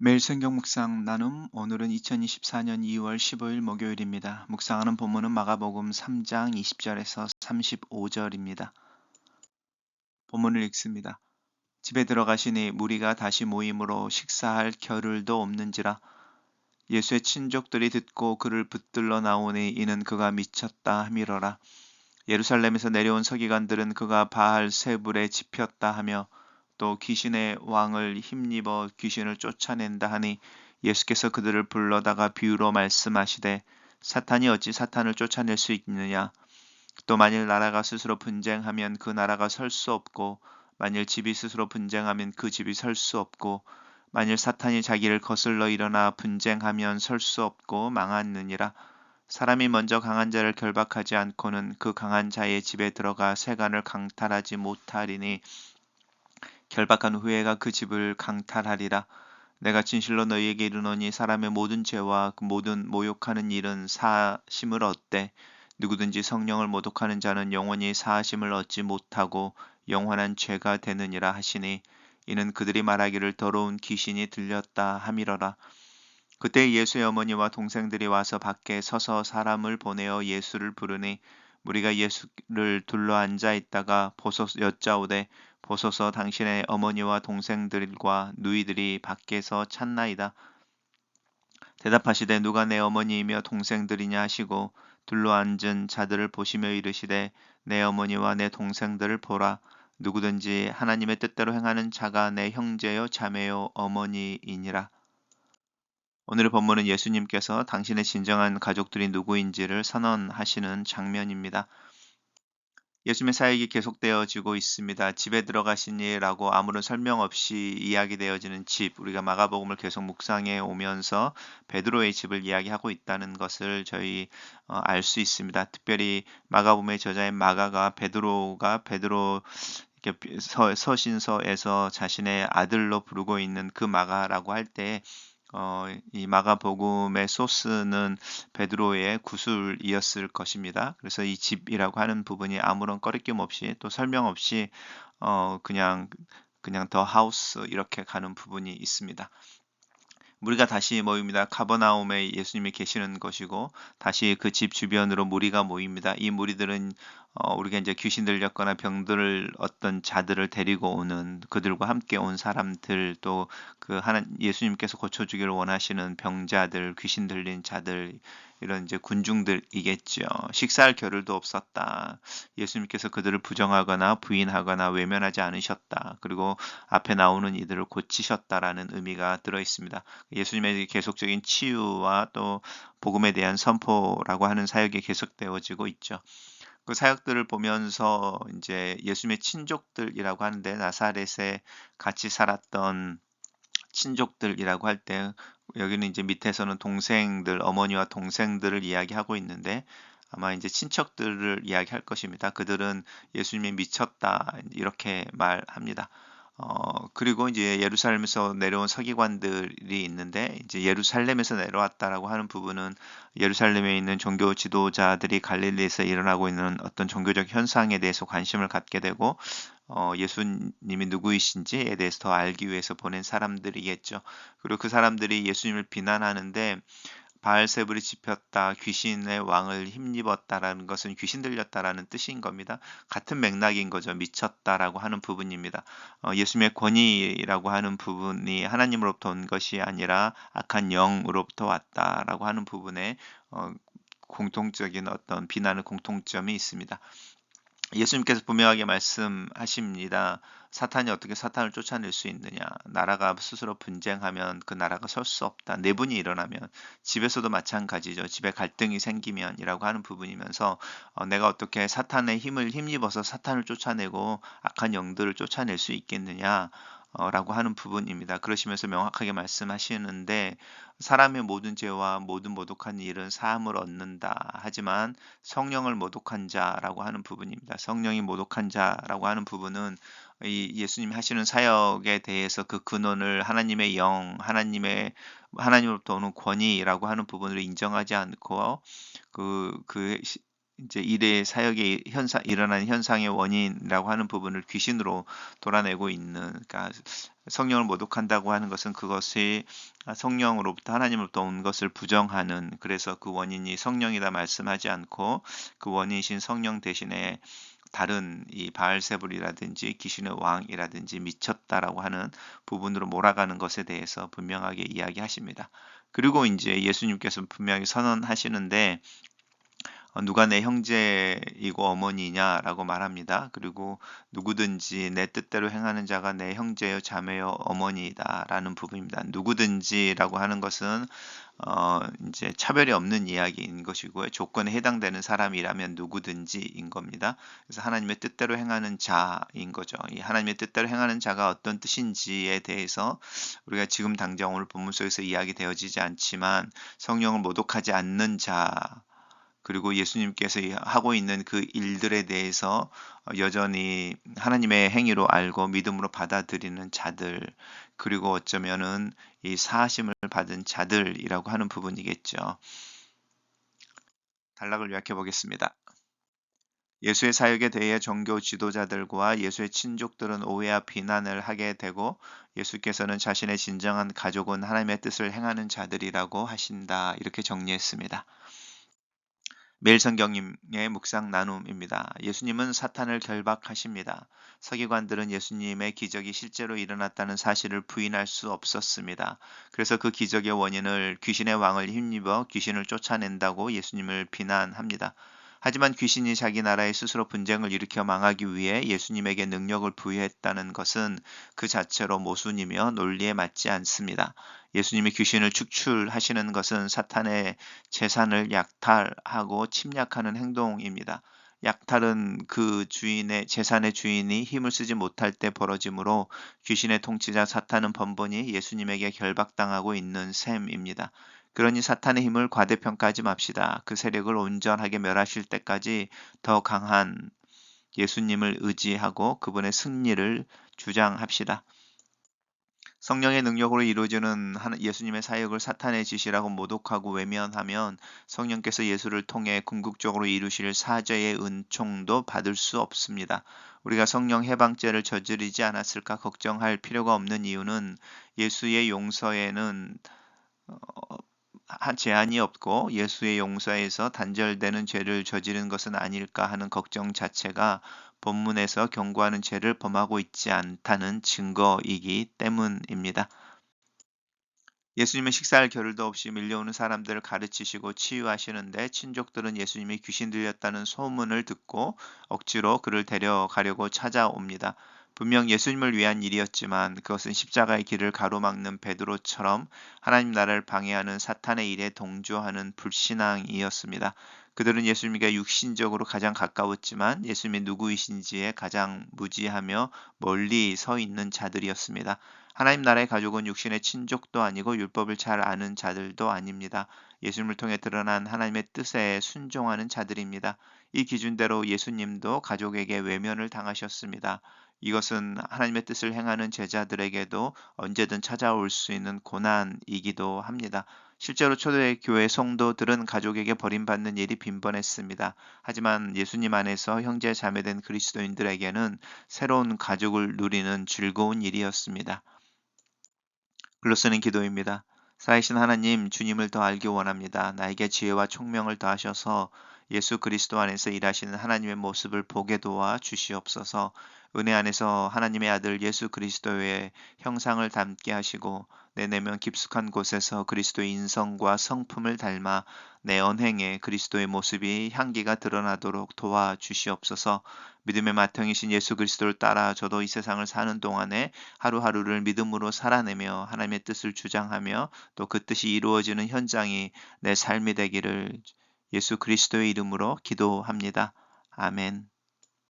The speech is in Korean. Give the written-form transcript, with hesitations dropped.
매일 성경 묵상 나눔 오늘은 2024년 2월 15일 목요일입니다. 묵상하는 본문은 마가복음 3장 20절에서 35절입니다. 본문을 읽습니다. 집에 들어가시니 무리가 다시 모임으로 식사할 겨를도 없는지라 예수의 친족들이 듣고 그를 붙들러 나오니 이는 그가 미쳤다 하미러라. 예루살렘에서 내려온 서기관들은 그가 바알 세불에 집혔다 하며 또 귀신의 왕을 힘입어 귀신을 쫓아낸다 하니 예수께서 그들을 불러다가 비유로 말씀하시되 사탄이 어찌 사탄을 쫓아낼 수 있느냐. 또 만일 나라가 스스로 분쟁하면 그 나라가 설 수 없고 만일 집이 스스로 분쟁하면 그 집이 설 수 없고 만일 사탄이 자기를 거슬러 일어나 분쟁하면 설 수 없고 망하느니라. 사람이 먼저 강한 자를 결박하지 않고는 그 강한 자의 집에 들어가 세간을 강탈하지 못하리니 결박한 후에가 그 집을 강탈하리라. 내가 진실로 너희에게 이르노니 사람의 모든 죄와 그 모든 모욕하는 일은 사하심을 얻되 누구든지 성령을 모독하는 자는 영원히 사하심을 얻지 못하고 영원한 죄가 되느니라 하시니 이는 그들이 말하기를 더러운 귀신이 들렸다 함이러라. 그때 예수의 어머니와 동생들이 와서 밖에 서서 사람을 보내어 예수를 부르니 무리가 예수를 둘러 앉아 있다가 여짜오되 보소서 당신의 어머니와 동생들과 누이들이 밖에서 찾나이다. 대답하시되 누가 내 어머니이며 동생들이냐 하시고 둘러 앉은 자들을 보시며 이르시되 내 어머니와 내 동생들을 보라. 누구든지 하나님의 뜻대로 행하는 자가 내 형제요 자매요 어머니이니라. 오늘의 본문은 예수님께서 당신의 진정한 가족들이 누구인지를 선언하시는 장면입니다. 예수님의 사역이 계속되어지고 있습니다. 집에 들어가시니라고 아무런 설명 없이 이야기되어지는 집, 우리가 마가복음을 계속 묵상해 오면서 베드로의 집을 이야기하고 있다는 것을 저희 알 수 있습니다. 특별히 마가복음의 저자인 마가가 베드로 이렇게 서신서에서 자신의 아들로 부르고 있는 그 마가라고 할때 이 마가복음의 소스는 베드로의 구술이었을 것입니다. 그래서 이 집이라고 하는 부분이 아무런 꺼리낌 없이 또 설명 없이 그냥 더 하우스 이렇게 가는 부분이 있습니다. 무리가 다시 모입니다. 가버나움에 예수님이 계시는 것이고 다시 그 집 주변으로 무리가 모입니다. 이 무리들은 우리가 이제 귀신 들렸거나 병들을 어떤 자들을 데리고 오는 그들과 함께 온 사람들 또 그 하나 예수님께서 고쳐주기를 원하시는 병자들, 귀신 들린 자들 이런 이제 군중들이겠죠. 식사할 겨를도 없었다. 예수님께서 그들을 부정하거나 부인하거나 외면하지 않으셨다. 그리고 앞에 나오는 이들을 고치셨다라는 의미가 들어 있습니다. 예수님의 계속적인 치유와 또 복음에 대한 선포라고 하는 사역이 계속되어지고 있죠. 그 사역들을 보면서 이제 예수님의 친족들이라고 하는데 나사렛에 같이 살았던 친족들이라고 할 때 여기는 이제 밑에서는 동생들, 어머니와 동생들을 이야기하고 있는데 아마 이제 친척들을 이야기할 것입니다. 그들은 예수님이 미쳤다 이렇게 말합니다. 그리고 이제 예루살렘에서 내려온 서기관들이 있는데 이제 예루살렘에서 내려왔다라고 하는 부분은 예루살렘에 있는 종교 지도자들이 갈릴리에서 일어나고 있는 어떤 종교적 현상에 대해서 관심을 갖게 되고 예수님이 누구이신지에 대해서 더 알기 위해서 보낸 사람들이겠죠. 그리고 그 사람들이 예수님을 비난하는데 바알세불이 짚였다, 귀신의 왕을 힘입었다라는 것은 귀신 들렸다라는 뜻인 겁니다. 같은 맥락인 거죠. 미쳤다라고 하는 부분입니다. 예수님의 권위라고 하는 부분이 하나님으로부터 온 것이 아니라 악한 영으로부터 왔다라고 하는 부분에 어, 공통적인 어떤 비난의 공통점이 있습니다. 예수님께서 분명하게 말씀하십니다. 사탄이 어떻게 사탄을 쫓아낼 수 있느냐? 나라가 스스로 분쟁하면 그 나라가 설 수 없다. 내분이 일어나면 집에서도 마찬가지죠. 집에 갈등이 생기면이라고 하는 부분이면서 내가 어떻게 사탄의 힘을 힘입어서 사탄을 쫓아내고 악한 영들을 쫓아낼 수 있겠느냐? 라고 하는 부분입니다. 그러시면서 명확하게 말씀하시는데 사람의 모든 죄와 모든 모독한 일은 사함을 얻는다. 하지만 성령을 모독한 자라고 하는 부분입니다. 성령이 모독한 자라고 하는 부분은 이 예수님이 하시는 사역에 대해서 그 근원을 하나님의 영, 하나님으로부터 오는 권위라고 하는 부분을 인정하지 않고 그 이제 일의 사역의 현상 일어나는 현상의 원인이라고 하는 부분을 귀신으로 돌아내고 있는, 그러니까 성령을 모독한다고 하는 것은 그것이 성령으로부터 하나님으로부터 온 것을 부정하는, 그래서 그 원인이 성령이다 말씀하지 않고 그 원인이신 성령 대신에 다른 이 바알세불이라든지 귀신의 왕이라든지 미쳤다라고 하는 부분으로 몰아가는 것에 대해서 분명하게 이야기하십니다. 그리고 이제 예수님께서 분명히 선언하시는데 누가 내 형제이고 어머니냐라고 말합니다. 그리고 누구든지 내 뜻대로 행하는 자가 내 형제요 자매요 어머니이다라는 부분입니다. 누구든지라고 하는 것은 이제 차별이 없는 이야기인 것이고요. 조건에 해당되는 사람이라면 누구든지인 겁니다. 그래서 하나님의 뜻대로 행하는 자인 거죠. 이 하나님의 뜻대로 행하는 자가 어떤 뜻인지에 대해서 우리가 지금 당장 오늘 본문 속에서 이야기되어지지 않지만 성령을 모독하지 않는 자, 그리고 예수님께서 하고 있는 그 일들에 대해서 여전히 하나님의 행위로 알고 믿음으로 받아들이는 자들, 그리고 어쩌면은 이 사하심을 받은 자들이라고 하는 부분이겠죠. 단락을 요약해 보겠습니다. 예수의 사역에 대해 종교 지도자들과 예수의 친족들은 오해와 비난을 하게 되고, 예수께서는 자신의 진정한 가족은 하나님의 뜻을 행하는 자들이라고 하신다. 이렇게 정리했습니다. 매일 성경님의 묵상 나눔입니다. 예수님은 사탄을 결박하십니다. 서기관들은 예수님의 기적이 실제로 일어났다는 사실을 부인할 수 없었습니다. 그래서 그 기적의 원인을 귀신의 왕을 힘입어 귀신을 쫓아낸다고 예수님을 비난합니다. 하지만 귀신이 자기 나라에 스스로 분쟁을 일으켜 망하기 위해 예수님에게 능력을 부여했다는 것은 그 자체로 모순이며 논리에 맞지 않습니다. 예수님이 귀신을 축출하시는 것은 사탄의 재산을 약탈하고 침략하는 행동입니다. 약탈은 그 주인의 재산의 주인이 힘을 쓰지 못할 때 벌어지므로 귀신의 통치자 사탄은 번번이 예수님에게 결박당하고 있는 셈입니다. 그러니 사탄의 힘을 과대평가하지 맙시다. 그 세력을 온전하게 멸하실 때까지 더 강한 예수님을 의지하고 그분의 승리를 주장합시다. 성령의 능력으로 이루어지는 예수님의 사역을 사탄의 지시라고 모독하고 외면하면 성령께서 예수를 통해 궁극적으로 이루실 사죄의 은총도 받을 수 없습니다. 우리가 성령 해방죄를 저지르지 않았을까 걱정할 필요가 없는 이유는 예수의 용서에는 제한이 없고 예수의 용서에서 단절되는 죄를 저지른 것은 아닐까 하는 걱정 자체가 본문에서 경고하는 죄를 범하고 있지 않다는 증거이기 때문입니다. 예수님은 식사할 겨를도 없이 밀려오는 사람들을 가르치시고 치유하시는데, 친족들은 예수님이 귀신 들렸다는 소문을 듣고 억지로 그를 데려가려고 찾아옵니다. 분명 예수님을 위한 일이었지만 그것은 십자가의 길을 가로막는 베드로처럼 하나님 나라를 방해하는 사탄의 일에 동조하는 불신앙이었습니다. 그들은 예수님에게 육신적으로 가장 가까웠지만 예수님이 누구이신지에 가장 무지하며 멀리 서 있는 자들이었습니다. 하나님 나라의 가족은 육신의 친족도 아니고 율법을 잘 아는 자들도 아닙니다. 예수님을 통해 드러난 하나님의 뜻에 순종하는 자들입니다. 이 기준대로 예수님도 가족에게 외면을 당하셨습니다. 이것은 하나님의 뜻을 행하는 제자들에게도 언제든 찾아올 수 있는 고난이기도 합니다. 실제로 초대교회 성도들은 가족에게 버림받는 일이 빈번했습니다. 하지만 예수님 안에서 형제 자매된 그리스도인들에게는 새로운 가족을 누리는 즐거운 일이었습니다. 글로 쓰는 기도입니다. 살아계신 하나님, 주님을 더 알기 원합니다. 나에게 지혜와 총명을 더하셔서 예수 그리스도 안에서 일하시는 하나님의 모습을 보게 도와 주시옵소서. 은혜 안에서 하나님의 아들 예수 그리스도의 형상을 담게 하시고 내 내면 깊숙한 곳에서 그리스도의 인성과 성품을 닮아 내 언행에 그리스도의 모습이 향기가 드러나도록 도와 주시옵소서. 믿음의 맏형이신 예수 그리스도를 따라 저도 이 세상을 사는 동안에 하루하루를 믿음으로 살아내며 하나님의 뜻을 주장하며 또 그 뜻이 이루어지는 현장이 내 삶이 되기를 예수 그리스도의 이름으로 기도합니다. 아멘.